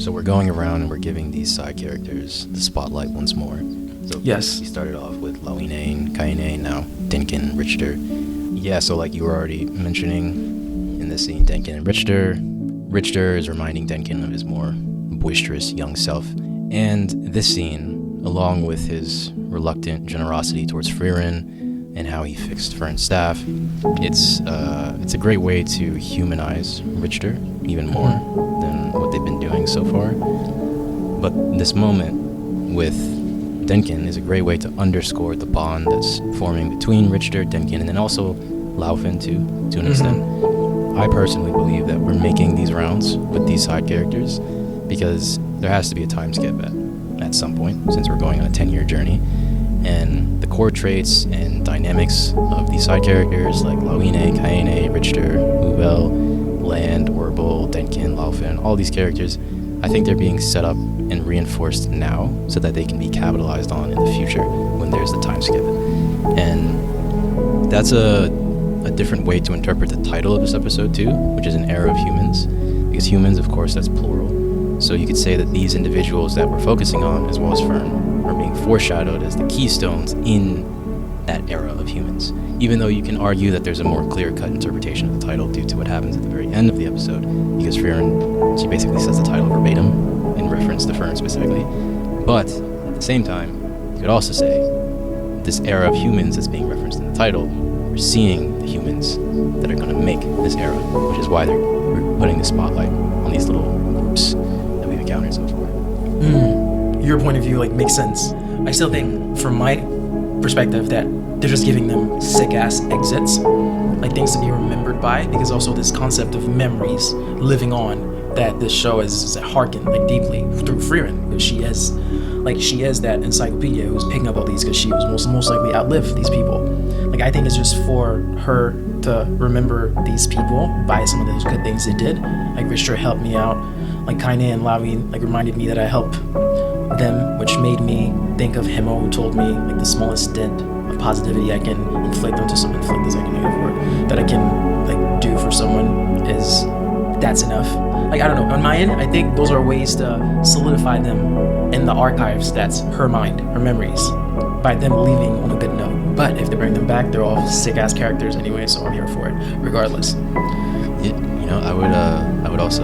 So we're going around and we're giving these side characters the spotlight once more. So Yes. we started off with Lawine and Kaine, now Denkin, Richter. Yeah, so like you were already mentioning in this scene, Denkin and Richter. Richter is reminding Denkin of his more boisterous young self. And this scene, along with his reluctant generosity towards Frieren and how he fixed Frierin's staff, it's a great way to humanize Richter even more than what they've been doing so far. But this moment with Denkin is a great way to underscore the bond that's forming between Richter, Denkin, and then also Laufin to an extent. I personally believe that we're making these rounds with these side characters because there has to be a time skip at some point, since we're going on a 10-year journey. And the core traits and dynamics of these side characters like Lawine, Kaine, Richter, Ubel, Land, Orbel, Denkin, Laufin, all these characters, I think they're being set up and reinforced now so that they can be capitalized on in the future when there's the time skip. And that's a different way to interpret the title of this episode too, which is An Era of Humans, because humans, of course, that's plural. So you could say that these individuals that we're focusing on, as well as Fern, are being foreshadowed as the keystones in that era of humans. Even though you can argue that there's a more clear-cut interpretation of the title due to what happens at the very end of the episode, because Frieren, she basically says the title verbatim in reference to Fern specifically. But at the same time, you could also say this era of humans that's being referenced in the title, we're seeing the humans that are going to make this era, which is why we're putting the spotlight on these little groups that we've encountered so far. Your point of view makes sense. I still think, from my perspective, that they're just giving them sick-ass exits, things to be remembered by, because also this concept of memories living on that this show is harkened deeply through Frieren, because she is that encyclopedia who's picking up all these, because she was most likely outlive these people. I think it's just for her to remember these people by some of those good things they did. Richter helped me out, Kaine and Lawine reminded me that I helped them, which made me think of Himo, who told me the smallest dent of positivity I can inflict is like a negative word, that I can do for someone that's enough. I don't know, on my end, I think those are ways to solidify them in the archives. That's her mind, her memories, by them leaving on a good note. But if they bring them back, they're all sick-ass characters anyway, so I'm here for it, regardless. I would also